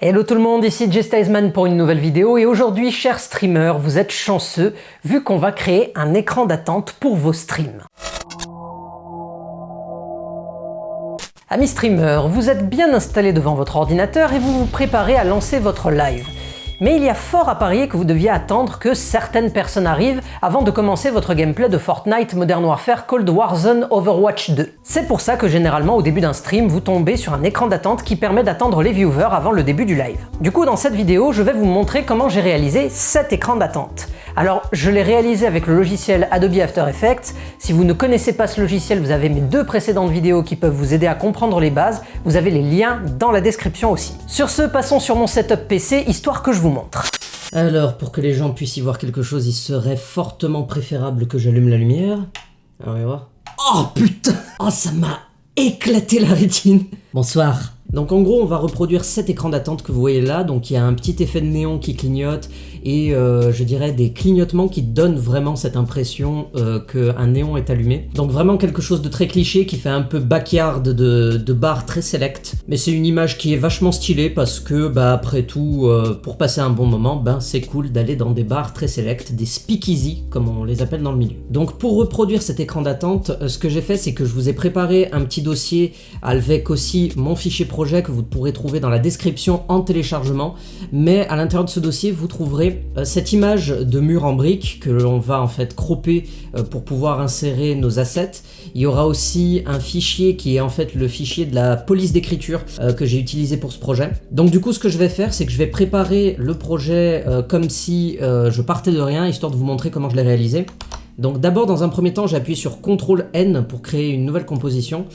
Hello tout le monde, ici Jay Staysman pour une nouvelle vidéo et aujourd'hui, chers streamers, vous êtes chanceux vu qu'on va créer un écran d'attente pour vos streams. Amis streamers, vous êtes bien installés devant votre ordinateur et vous vous préparez à lancer votre live. Mais il y a fort à parier que vous deviez attendre que certaines personnes arrivent avant de commencer votre gameplay de Fortnite, Modern Warfare, Cold War, Zone, Overwatch 2. C'est pour ça que généralement au début d'un stream, vous tombez sur un écran d'attente qui permet d'attendre les viewers avant le début du live. Du coup, dans cette vidéo, je vais vous montrer comment j'ai réalisé cet écran d'attente. Alors, je l'ai réalisé avec le logiciel Adobe After Effects. Si vous ne connaissez pas ce logiciel, vous avez mes deux précédentes vidéos qui peuvent vous aider à comprendre les bases. Vous avez les liens dans la description aussi. Sur ce, passons sur mon setup PC, histoire que je vous montre. Alors, pour que les gens puissent y voir quelque chose, il serait fortement préférable que j'allume la lumière. Alors, on va voir. Oh putain! Oh, ça m'a éclaté la rétine! Bonsoir. Donc en gros, on va reproduire cet écran d'attente que vous voyez là. Donc il y a un petit effet de néon qui clignote et je dirais des clignotements qui donnent vraiment cette impression qu'un néon est allumé. Donc vraiment quelque chose de très cliché qui fait un peu backyard de bar très select. Mais c'est une image qui est vachement stylée parce que après tout, pour passer un bon moment, c'est cool d'aller dans des bars très select, des speakeasy comme on les appelle dans le milieu. Donc pour reproduire cet écran d'attente, ce que j'ai fait, c'est que je vous ai préparé un petit dossier avec aussi mon fichier projet que vous pourrez trouver dans la description en téléchargement, mais à l'intérieur de ce dossier vous trouverez cette image de mur en briques que l'on va en fait cropper pour pouvoir insérer nos assets. Il y aura aussi un fichier qui est en fait le fichier de la police d'écriture que j'ai utilisé pour ce projet. Donc du coup ce que je vais faire, c'est que je vais préparer le projet comme si je partais de rien, histoire de vous montrer comment je l'ai réalisé. Donc d'abord, dans un premier temps, j'ai appuyé sur CTRL-N pour créer une nouvelle composition.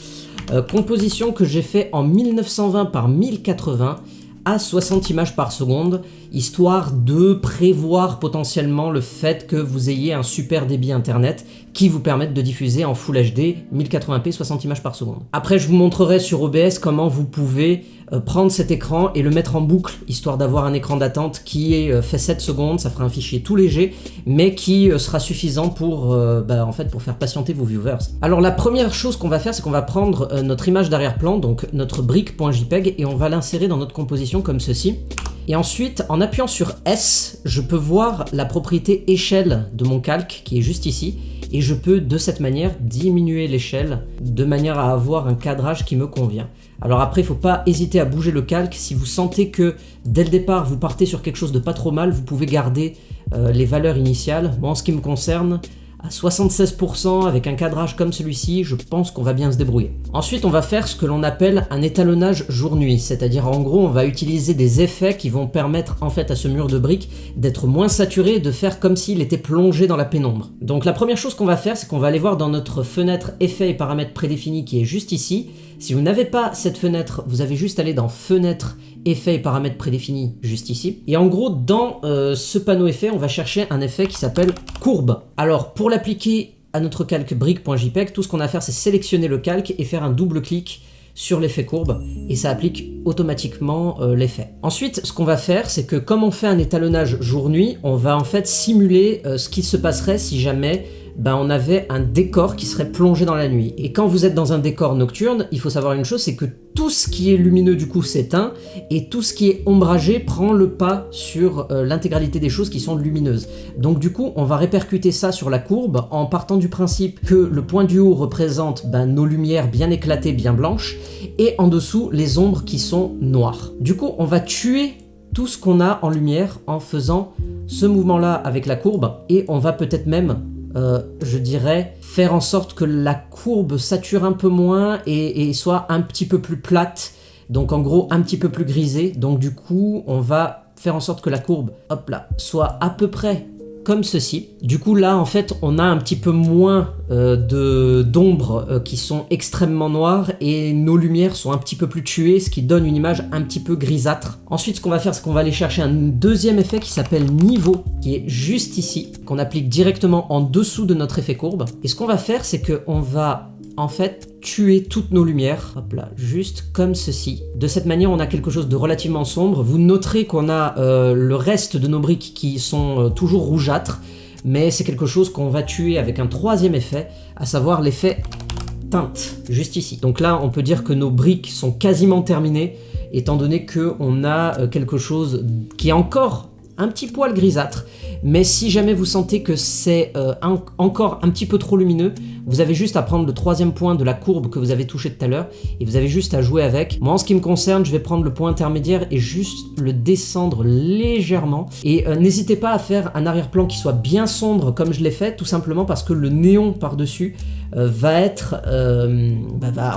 Composition que j'ai fait en 1920 par 1080 à 60 images par seconde, histoire de prévoir potentiellement le fait que vous ayez un super débit internet qui vous permette de diffuser en Full HD 1080p 60 images par seconde. Après, je vous montrerai sur OBS comment vous pouvez prendre cet écran et le mettre en boucle, histoire d'avoir un écran d'attente qui fait 7 secondes, ça fera un fichier tout léger, mais qui sera suffisant pour, en fait, pour faire patienter vos viewers. Alors la première chose qu'on va faire, c'est qu'on va prendre notre image d'arrière-plan, donc notre brique.jpeg, et on va l'insérer dans notre composition comme ceci. Et ensuite, en appuyant sur S, je peux voir la propriété échelle de mon calque qui est juste ici, et je peux de cette manière diminuer l'échelle de manière à avoir un cadrage qui me convient. Alors après, il ne faut pas hésiter à bouger le calque. Si vous sentez que dès le départ vous partez sur quelque chose de pas trop mal, vous pouvez garder les valeurs initiales. Moi, en ce qui me concerne, à 76% avec un cadrage comme celui-ci, je pense qu'on va bien se débrouiller. Ensuite, on va faire ce que l'on appelle un étalonnage jour-nuit, c'est-à-dire en gros, on va utiliser des effets qui vont permettre en fait à ce mur de briques d'être moins saturé, de faire comme s'il était plongé dans la pénombre. Donc la première chose qu'on va faire, c'est qu'on va aller voir dans notre fenêtre effets et paramètres prédéfinis qui est juste ici. Si vous n'avez pas cette fenêtre, vous avez juste à aller dans fenêtre, effets et paramètres prédéfinis juste ici. Et en gros, dans ce panneau effet, on va chercher un effet qui s'appelle courbe. Alors pour l'appliquer à notre calque brique.jpeg, tout ce qu'on a à faire, c'est sélectionner le calque et faire un double clic sur l'effet courbe et ça applique automatiquement l'effet. Ensuite, ce qu'on va faire, c'est que comme on fait un étalonnage jour-nuit, on va en fait simuler ce qui se passerait si jamais on avait un décor qui serait plongé dans la nuit. Et quand vous êtes dans un décor nocturne, il faut savoir une chose, c'est que tout ce qui est lumineux du coup s'éteint et tout ce qui est ombragé prend le pas sur l'intégralité des choses qui sont lumineuses. Donc du coup, on va répercuter ça sur la courbe en partant du principe que le point du haut représente nos lumières bien éclatées, bien blanches, et en dessous les ombres qui sont noires. Du coup, on va tuer tout ce qu'on a en lumière en faisant ce mouvement-là avec la courbe et on va peut-être même je dirais, faire en sorte que la courbe sature un peu moins et soit un petit peu plus plate, donc en gros un petit peu plus grisée. Donc du coup, on va faire en sorte que la courbe, hop là, soit à peu près comme ceci. Du coup là, en fait, on a un petit peu moins d'ombres qui sont extrêmement noires et nos lumières sont un petit peu plus tuées, ce qui donne une image un petit peu grisâtre. Ensuite, ce qu'on va faire, c'est qu'on va aller chercher un deuxième effet qui s'appelle niveau, qui est juste ici, qu'on applique directement en dessous de notre effet courbe. Et ce qu'on va faire, c'est qu'on va en fait tuer toutes nos lumières, hop là, juste comme ceci. De cette manière, on a quelque chose de relativement sombre. Vous noterez qu'on a le reste de nos briques qui sont toujours rougeâtres, mais c'est quelque chose qu'on va tuer avec un troisième effet, à savoir l'effet teinte, juste ici. Donc là, on peut dire que nos briques sont quasiment terminées étant donné qu'on a quelque chose qui est encore un petit poil grisâtre, mais si jamais vous sentez que c'est encore un petit peu trop lumineux, vous avez juste à prendre le 3e point de la courbe que vous avez touché tout à l'heure et vous avez juste à jouer avec. Moi en ce qui me concerne, je vais prendre le point intermédiaire et juste le descendre légèrement. Et n'hésitez pas à faire un arrière-plan qui soit bien sombre comme je l'ai fait, tout simplement parce que le néon par-dessus va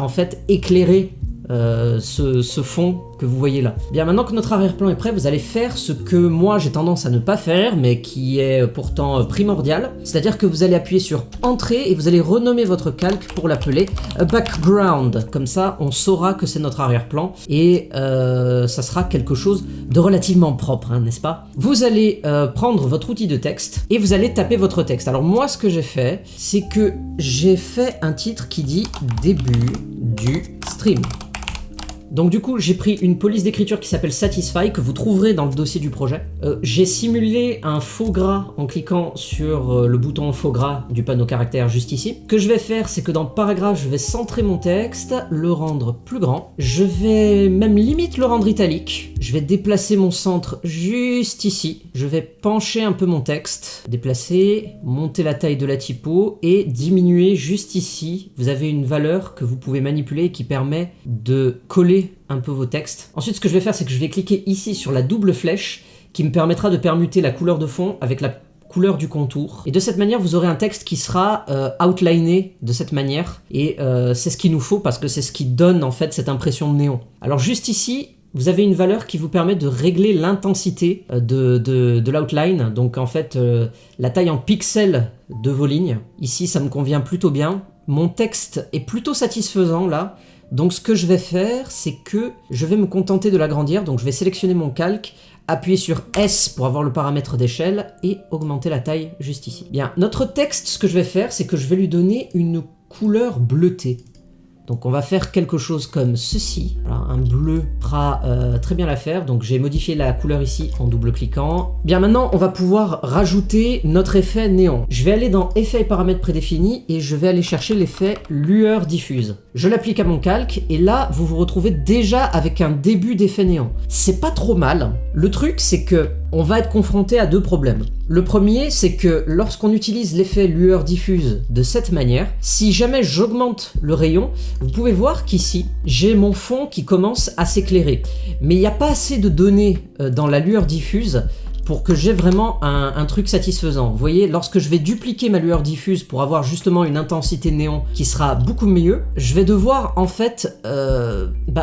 en fait éclairer ce fond que vous voyez là. Bien, maintenant que notre arrière-plan est prêt, vous allez faire ce que moi j'ai tendance à ne pas faire, mais qui est pourtant primordial. C'est-à-dire que vous allez appuyer sur Entrée et vous allez renommer votre calque pour l'appeler Background. Comme ça, on saura que c'est notre arrière-plan et ça sera quelque chose de relativement propre, hein, n'est-ce pas? Vous allez prendre votre outil de texte et vous allez taper votre texte. Alors moi, ce que j'ai fait, c'est que j'ai fait un titre qui dit Début du stream. Donc du coup, j'ai pris une police d'écriture qui s'appelle Satisfy, que vous trouverez dans le dossier du projet. J'ai simulé un faux gras en cliquant sur le bouton faux gras du panneau caractère juste ici. Ce que je vais faire, c'est que dans le paragraphe, je vais centrer mon texte, le rendre plus grand. Je vais même limite le rendre italique. Je vais déplacer mon centre juste ici. Je vais pencher un peu mon texte, déplacer, monter la taille de la typo et diminuer juste ici. Vous avez une valeur que vous pouvez manipuler et qui permet de coller un peu vos textes. Ensuite, ce que je vais faire, c'est que je vais cliquer ici sur la double flèche qui me permettra de permuter la couleur de fond avec la couleur du contour. Et de cette manière, vous aurez un texte qui sera outliné de cette manière. Et c'est ce qu'il nous faut parce que c'est ce qui donne en fait cette impression de néon. Alors juste ici, vous avez une valeur qui vous permet de régler l'intensité de l'outline. Donc en fait, la taille en pixels de vos lignes. Ici, ça me convient plutôt bien. Mon texte est plutôt satisfaisant là. Donc ce que je vais faire, c'est que je vais me contenter de l'agrandir. Donc je vais sélectionner mon calque, appuyer sur S pour avoir le paramètre d'échelle et augmenter la taille juste ici. Bien, notre texte, ce que je vais faire, c'est que je vais lui donner une couleur bleutée. Donc on va faire quelque chose comme ceci. Alors, un bleu fera très bien l'affaire. Donc j'ai modifié la couleur ici en double-cliquant. Bien, maintenant on va pouvoir rajouter notre effet néon. Je vais aller dans Effets et paramètres prédéfinis et je vais aller chercher l'effet lueur diffuse. Je l'applique à mon calque et là vous vous retrouvez déjà avec un début d'effet néon. C'est pas trop mal. Le truc c'est que on va être confronté à deux problèmes. Le premier, c'est que lorsqu'on utilise l'effet lueur diffuse de cette manière, si jamais j'augmente le rayon, vous pouvez voir qu'ici, j'ai mon fond qui commence à s'éclairer. Mais il n'y a pas assez de données dans la lueur diffuse pour que j'ai vraiment un truc satisfaisant. Vous voyez, lorsque je vais dupliquer ma lueur diffuse pour avoir justement une intensité néon qui sera beaucoup mieux, je vais devoir en fait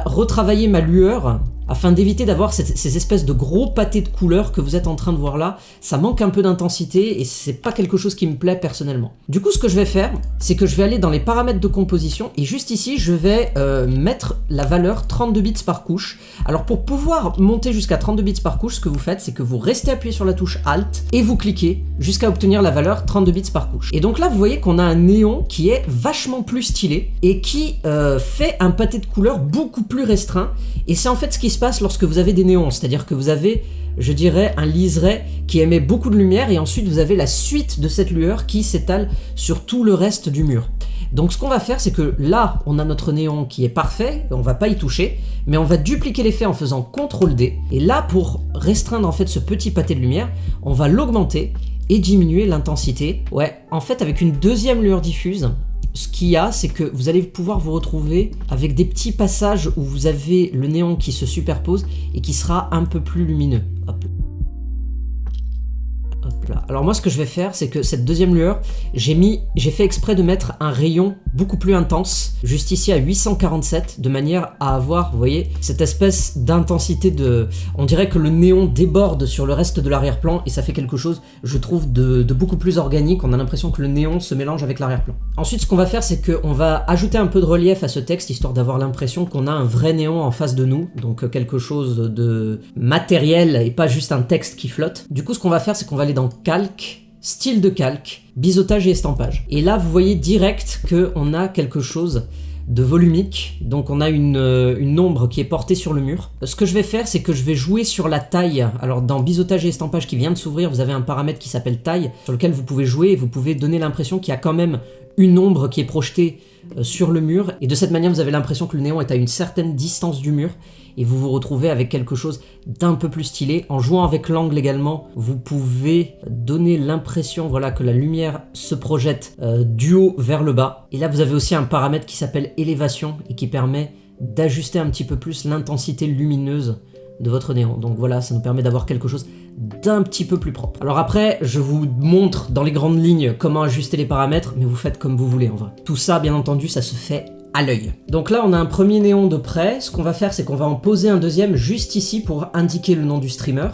retravailler ma lueur afin d'éviter d'avoir ces espèces de gros pâtés de couleurs que vous êtes en train de voir là. Ça manque un peu d'intensité et c'est pas quelque chose qui me plaît personnellement. Du coup, ce que je vais faire, c'est que je vais aller dans les paramètres de composition et juste ici, je vais mettre la valeur 32 bits par couche. Alors pour pouvoir monter jusqu'à 32 bits par couche, ce que vous faites, c'est que vous restez appuyé sur la touche Alt et vous cliquez jusqu'à obtenir la valeur 32 bits par couche. Et donc là, vous voyez qu'on a un néon qui est vachement plus stylé et qui fait un pâté de couleurs beaucoup plus restreint. Et c'est en fait ce qui se passe lorsque vous avez des néons, c'est-à-dire que vous avez, je dirais, un liseré qui émet beaucoup de lumière et ensuite vous avez la suite de cette lueur qui s'étale sur tout le reste du mur. Donc ce qu'on va faire, c'est que là, on a notre néon qui est parfait, on va pas y toucher, mais on va dupliquer l'effet en faisant CTRL-D. Et là, pour restreindre en fait ce petit pâté de lumière, on va l'augmenter et diminuer l'intensité. Ouais, en fait, avec une deuxième lueur diffuse, ce qu'il y a, c'est que vous allez pouvoir vous retrouver avec des petits passages où vous avez le néon qui se superpose et qui sera un peu plus lumineux. Hop. Hop là. Alors moi, ce que je vais faire, c'est que cette deuxième lueur, j'ai fait exprès de mettre un rayon beaucoup plus intense, juste ici à 847, de manière à avoir, vous voyez, cette espèce d'intensité de... On dirait que le néon déborde sur le reste de l'arrière-plan et ça fait quelque chose, je trouve, de beaucoup plus organique. On a l'impression que le néon se mélange avec l'arrière-plan. Ensuite, ce qu'on va faire, c'est qu'on va ajouter un peu de relief à ce texte, histoire d'avoir l'impression qu'on a un vrai néon en face de nous, donc quelque chose de matériel et pas juste un texte qui flotte. Du coup, ce qu'on va faire, c'est qu'on va aller dans Calque, Style de calque, biseautage et estampage. Et là, vous voyez direct qu'on a quelque chose de volumique, donc on a une ombre qui est portée sur le mur. Ce que je vais faire, c'est que je vais jouer sur la taille. Alors dans biseautage et estampage qui vient de s'ouvrir, vous avez un paramètre qui s'appelle taille, sur lequel vous pouvez jouer et vous pouvez donner l'impression qu'il y a quand même une ombre qui est projetée sur le mur. Et de cette manière, vous avez l'impression que le néon est à une certaine distance du mur. et vous vous retrouvez avec quelque chose d'un peu plus stylé. En jouant avec l'angle également, vous pouvez donner l'impression voilà, que la lumière se projette du haut vers le bas. Et là, vous avez aussi un paramètre qui s'appelle élévation et qui permet d'ajuster un petit peu plus l'intensité lumineuse de votre néon. Donc voilà, ça nous permet d'avoir quelque chose d'un petit peu plus propre. Alors après, je vous montre dans les grandes lignes comment ajuster les paramètres, mais vous faites comme vous voulez en vrai. Tout ça, bien entendu, ça se fait à l'œil. Donc là, on a un premier néon de près. Ce qu'on va faire, c'est qu'on va en poser un deuxième juste ici pour indiquer le nom du streamer.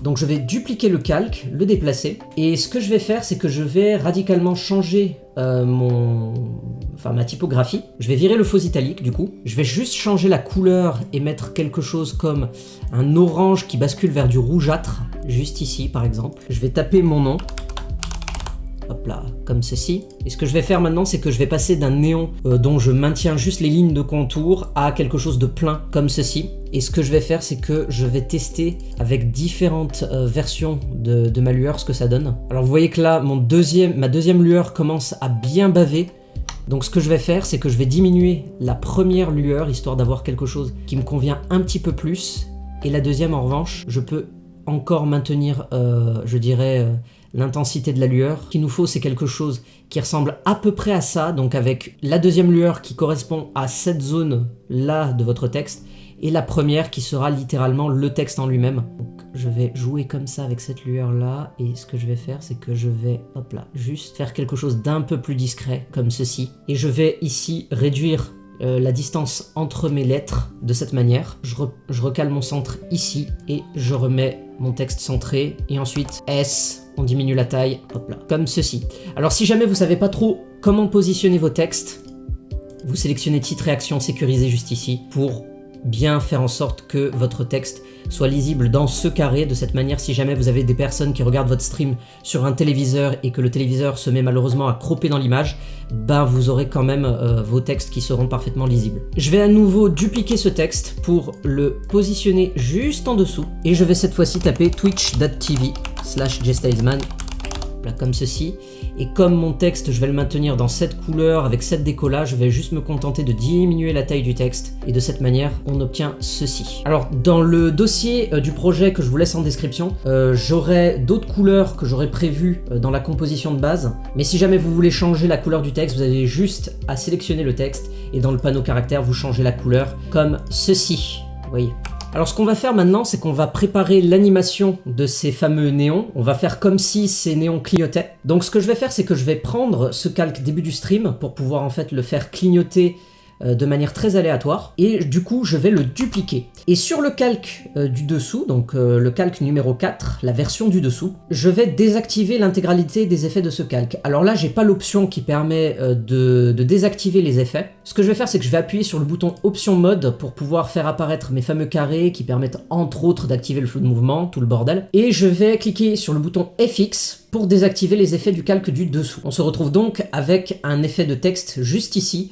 Donc je vais dupliquer le calque, le déplacer, et ce que je vais faire, c'est que je vais radicalement changer ma typographie. Je vais virer le faux italique du coup. Je vais juste changer la couleur et mettre quelque chose comme un orange qui bascule vers du rougeâtre, juste ici par exemple. Je vais taper mon nom. Hop là, comme ceci. Et ce que je vais faire maintenant, c'est que je vais passer d'un néon dont je maintiens juste les lignes de contour à quelque chose de plein, comme ceci. Et ce que je vais faire, c'est que je vais tester avec différentes versions de ma lueur ce que ça donne. Alors vous voyez que là, ma deuxième lueur commence à bien baver. Donc ce que je vais faire, c'est que je vais diminuer la première lueur, histoire d'avoir quelque chose qui me convient un petit peu plus. Et la deuxième, en revanche, je peux encore maintenir, je dirais... l'intensité de la lueur. Ce qu'il nous faut, c'est quelque chose qui ressemble à peu près à ça, donc avec la deuxième lueur qui correspond à cette zone-là de votre texte, et la première qui sera littéralement le texte en lui-même. Donc je vais jouer comme ça avec cette lueur-là, et ce que je vais faire, c'est que je vais, hop là, juste faire quelque chose d'un peu plus discret, comme ceci. Et je vais ici réduire la distance entre mes lettres de cette manière. Je recale mon centre ici, et je remets mon texte centré, et ensuite S, on diminue la taille, hop là, comme ceci. Alors si jamais vous savez pas trop comment positionner vos textes, vous sélectionnez titre et action sécurisé juste ici pour bien faire en sorte que votre texte soit lisible dans ce carré. De cette manière, si jamais vous avez des personnes qui regardent votre stream sur un téléviseur et que le téléviseur se met malheureusement à cropper dans l'image, ben vous aurez quand même vos textes qui seront parfaitement lisibles. Je vais à nouveau dupliquer ce texte pour le positionner juste en dessous, et je vais cette fois-ci taper twitch.tv/jstylesman, comme ceci. Et comme mon texte, je vais le maintenir dans cette couleur avec cette déco-là, je vais juste me contenter de diminuer la taille du texte, et de cette manière, on obtient ceci. Alors, dans le dossier du projet que je vous laisse en description, j'aurai d'autres couleurs que j'aurais prévues dans la composition de base, mais si jamais vous voulez changer la couleur du texte, vous avez juste à sélectionner le texte, et dans le panneau caractère, vous changez la couleur comme ceci. Vous voyez. Alors ce qu'on va faire maintenant, c'est qu'on va préparer l'animation de ces fameux néons. On va faire comme si ces néons clignotaient. Donc ce que je vais faire, c'est que je vais prendre ce calque début du stream pour pouvoir en fait le faire clignoter de manière très aléatoire, et du coup je vais le dupliquer. Et sur le calque du dessous, donc le calque numéro 4, la version du dessous, je vais désactiver l'intégralité des effets de ce calque. Alors là, j'ai pas l'option qui permet de désactiver les effets. Ce que je vais faire, c'est que je vais appuyer sur le bouton option mode pour pouvoir faire apparaître mes fameux carrés qui permettent entre autres d'activer le flou de mouvement, tout le bordel. Et je vais cliquer sur le bouton FX pour désactiver les effets du calque du dessous. On se retrouve donc avec un effet de texte juste ici,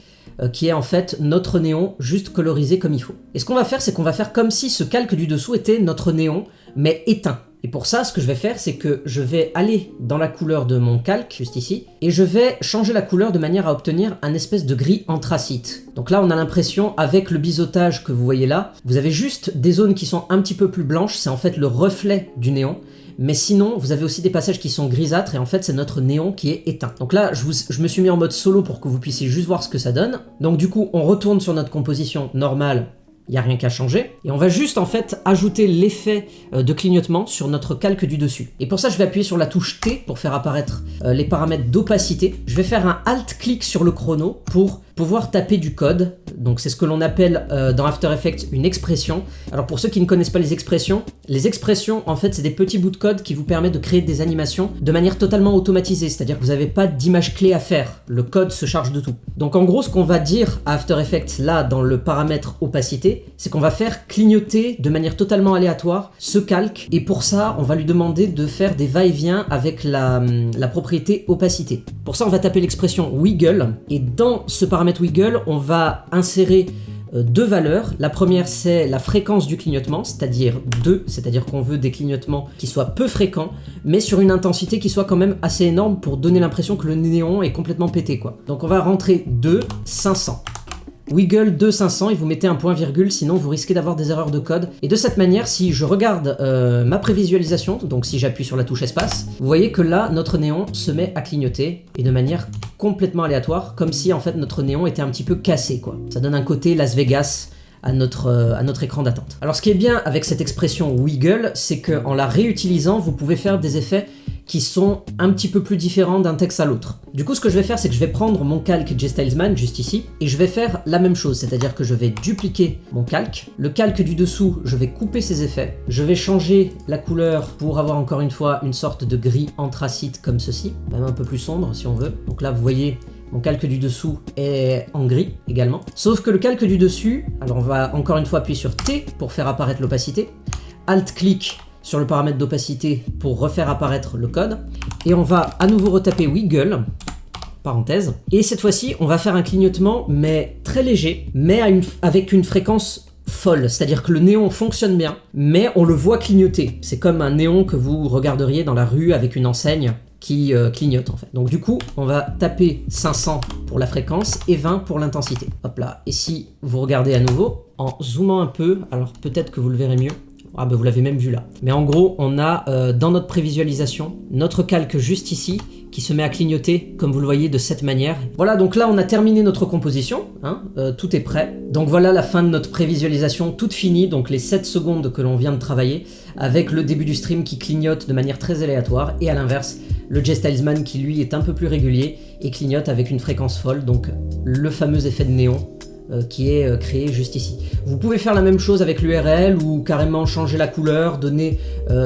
qui est en fait notre néon juste colorisé comme il faut. Et ce qu'on va faire, c'est qu'on va faire comme si ce calque du dessous était notre néon, mais éteint. Et pour ça, ce que je vais faire, c'est que je vais aller dans la couleur de mon calque, juste ici, et je vais changer la couleur de manière à obtenir un espèce de gris anthracite. Donc là, on a l'impression, avec le biseautage que vous voyez là, vous avez juste des zones qui sont un petit peu plus blanches, c'est en fait le reflet du néon. Mais sinon, vous avez aussi des passages qui sont grisâtres, et en fait, c'est notre néon qui est éteint. Donc là, je me suis mis en mode solo pour que vous puissiez juste voir ce que ça donne. Donc du coup, on retourne sur notre composition normale, il n'y a rien qu'à changer. Et on va juste en fait ajouter l'effet de clignotement sur notre calque du dessus. Et pour ça, je vais appuyer sur la touche T pour faire apparaître les paramètres d'opacité. Je vais faire un Alt-clic sur le chrono pour pouvoir taper du code. Donc c'est ce que l'on appelle dans After Effects une expression. Alors pour ceux qui ne connaissent pas les expressions en fait c'est des petits bouts de code qui vous permettent de créer des animations de manière totalement automatisée, c'est-à-dire que vous n'avez pas d'image clé à faire, le code se charge de tout. Donc en gros ce qu'on va dire à After Effects là dans le paramètre opacité, c'est qu'on va faire clignoter de manière totalement aléatoire ce calque, et pour ça on va lui demander de faire des va-et-vient avec la propriété opacité. Pour ça on va taper l'expression wiggle, et dans ce paramètre wiggle, on va insérer deux valeurs. La première, c'est la fréquence du clignotement, c'est-à-dire 2, c'est-à-dire qu'on veut des clignotements qui soient peu fréquents, mais sur une intensité qui soit quand même assez énorme pour donner l'impression que le néon est complètement pété, quoi. Donc on va rentrer 2, 500. Wiggle 2500 et vous mettez un point virgule, sinon vous risquez d'avoir des erreurs de code. Et de cette manière, si je regarde ma prévisualisation, donc si j'appuie sur la touche espace, vous voyez que là, notre néon se met à clignoter et de manière complètement aléatoire, comme si en fait notre néon était un petit peu cassé, quoi. Ça donne un côté Las Vegas à notre écran d'attente. Alors ce qui est bien avec cette expression wiggle, c'est qu'en la réutilisant, vous pouvez faire des effets qui sont un petit peu plus différents d'un texte à l'autre. Du coup, ce que je vais faire, c'est que je vais prendre mon calque JStylesman, juste ici, et je vais faire la même chose, c'est-à-dire que je vais dupliquer mon calque. Le calque du dessous, je vais couper ses effets. Je vais changer la couleur pour avoir encore une fois une sorte de gris anthracite comme ceci, même un peu plus sombre si on veut. Donc là, vous voyez, mon calque du dessous est en gris également. Sauf que le calque du dessus, alors on va encore une fois appuyer sur T pour faire apparaître l'opacité. Alt-clic sur le paramètre d'opacité pour refaire apparaître le code. Et on va à nouveau retaper wiggle, parenthèse. Et cette fois-ci, on va faire un clignotement, mais très léger, mais avec une fréquence folle. C'est-à-dire que le néon fonctionne bien, mais on le voit clignoter. C'est comme un néon que vous regarderiez dans la rue avec une enseigne qui clignote en fait. Donc du coup, on va taper 500 pour la fréquence et 20 pour l'intensité. Hop là. Et si vous regardez à nouveau, en zoomant un peu, alors peut-être que vous le verrez mieux. Ah bah vous l'avez même vu là. Mais en gros, on a dans notre prévisualisation, notre calque juste ici, qui se met à clignoter, comme vous le voyez, de cette manière. Voilà, donc là on a terminé notre composition, hein, tout est prêt. Donc voilà la fin de notre prévisualisation, toute finie, donc les 7 secondes que l'on vient de travailler, avec le début du stream qui clignote de manière très aléatoire, et à l'inverse, le JStylesman qui lui est un peu plus régulier, et clignote avec une fréquence folle, donc le fameux effet de néon, qui est créé juste ici. Vous pouvez faire la même chose avec l'URL ou carrément changer la couleur, donner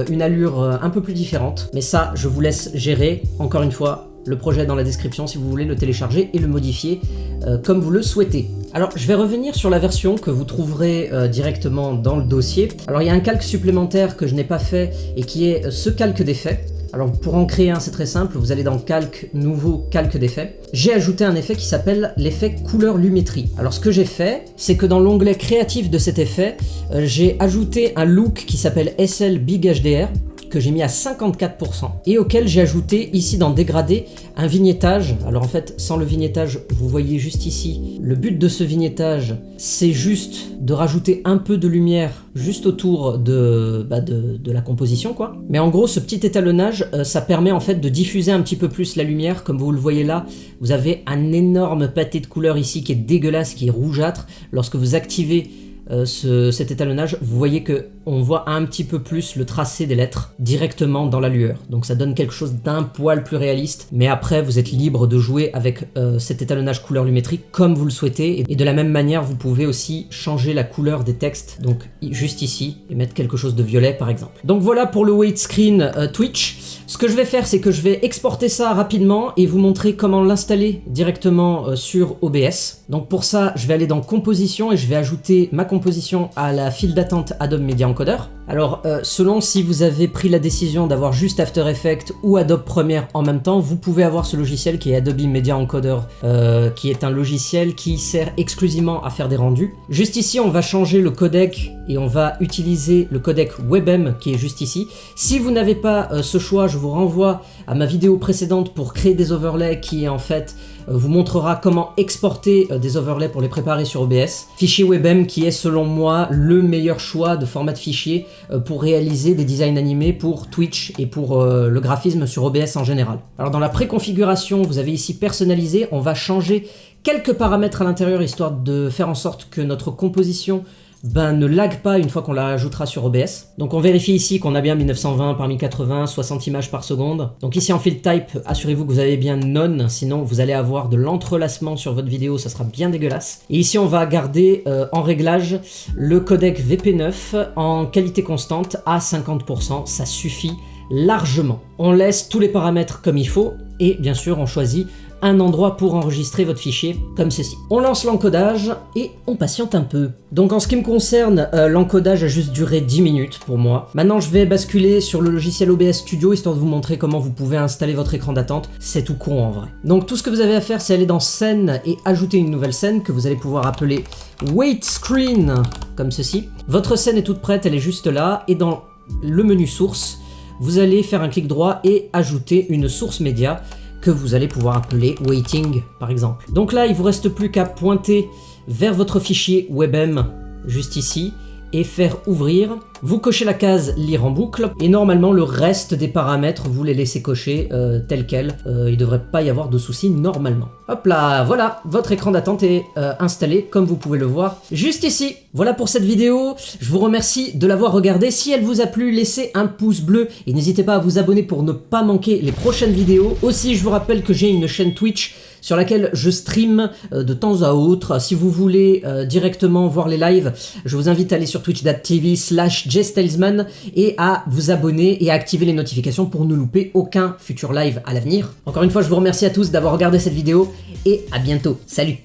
une allure un peu plus différente. Mais ça, je vous laisse gérer. Encore une fois, le projet est dans la description si vous voulez le télécharger et le modifier comme vous le souhaitez. Alors, je vais revenir sur la version que vous trouverez directement dans le dossier. Alors, il y a un calque supplémentaire que je n'ai pas fait et qui est ce calque d'effet. Alors pour en créer un, c'est très simple, vous allez dans calque, nouveau calque d'effet. J'ai ajouté un effet qui s'appelle l'effet couleur lumétrie. Alors ce que j'ai fait, c'est que dans l'onglet créatif de cet effet, j'ai ajouté un look qui s'appelle SL Big HDR, que j'ai mis à 54% et auquel j'ai ajouté ici dans dégradé un vignettage. Alors en fait, sans le vignettage, vous voyez juste ici, le but de ce vignettage, c'est juste de rajouter un peu de lumière juste autour de la composition, quoi. Mais en gros, ce petit étalonnage, ça permet en fait de diffuser un petit peu plus la lumière. Comme vous le voyez là, vous avez un énorme pâté de couleurs ici qui est dégueulasse, qui est rougeâtre. Lorsque vous activez cet étalonnage, vous voyez que on voit un petit peu plus le tracé des lettres directement dans la lueur. Donc ça donne quelque chose d'un poil plus réaliste, mais après vous êtes libre de jouer avec cet étalonnage couleur lumétrique comme vous le souhaitez. Et de la même manière, vous pouvez aussi changer la couleur des textes, donc juste ici, et mettre quelque chose de violet par exemple. Donc voilà pour le weight screen Twitch. Ce que je vais faire, c'est que je vais exporter ça rapidement et vous montrer comment l'installer directement sur OBS. Donc pour ça, je vais aller dans Composition et je vais ajouter ma composition à la file d'attente Adobe Media Encoder. Alors, selon si vous avez pris la décision d'avoir juste After Effects ou Adobe Premiere en même temps, vous pouvez avoir ce logiciel qui est Adobe Media Encoder, qui est un logiciel qui sert exclusivement à faire des rendus. Juste ici, on va changer le codec et on va utiliser le codec WebM qui est juste ici. Si vous n'avez pas ce choix, je vous renvoie à ma vidéo précédente pour créer des overlays qui en fait vous montrera comment exporter des overlays pour les préparer sur OBS. Fichier WebM qui est selon moi le meilleur choix de format de fichier pour réaliser des designs animés pour Twitch et pour le graphisme sur OBS en général. Alors dans la préconfiguration, vous avez ici personnalisé, on va changer quelques paramètres à l'intérieur histoire de faire en sorte que notre composition ne lag pas une fois qu'on la ajoutera sur OBS. Donc on vérifie ici qu'on a bien 1920 par 1080, 60 images par seconde. Donc ici en field type, assurez-vous que vous avez bien none, sinon vous allez avoir de l'entrelacement sur votre vidéo, ça sera bien dégueulasse. Et ici on va garder en réglage le codec VP9 en qualité constante à 50%, ça suffit largement. On laisse tous les paramètres comme il faut et bien sûr on choisit un endroit pour enregistrer votre fichier comme ceci. On lance l'encodage et on patiente un peu. Donc en ce qui me concerne, l'encodage a juste duré 10 minutes pour moi. Maintenant je vais basculer sur le logiciel OBS Studio histoire de vous montrer comment vous pouvez installer votre écran d'attente. C'est tout con en vrai. Donc tout ce que vous avez à faire, c'est aller dans scène et ajouter une nouvelle scène que vous allez pouvoir appeler weight screen comme ceci. Votre scène est toute prête, elle est juste là et dans le menu source, vous allez faire un clic droit et ajouter une source média que vous allez pouvoir appeler weighting par exemple. Donc là il vous reste plus qu'à pointer vers votre fichier WebM, juste ici, et faire ouvrir. Vous cochez la case lire en boucle et normalement le reste des paramètres vous les laissez cocher tels quels. Il devrait pas y avoir de soucis normalement. Hop là, voilà, votre écran d'attente est installé comme vous pouvez le voir juste ici. Voilà pour cette vidéo, je vous remercie de l'avoir regardée. Si elle vous a plu, laissez un pouce bleu et n'hésitez pas à vous abonner pour ne pas manquer les prochaines vidéos. Aussi, je vous rappelle que j'ai une chaîne Twitch sur laquelle je stream de temps à autre. Si vous voulez directement voir les lives, je vous invite à aller sur twitch.tv/JessTalesman et à vous abonner et à activer les notifications pour ne louper aucun futur live à l'avenir. Encore une fois, je vous remercie à tous d'avoir regardé cette vidéo et à bientôt. Salut!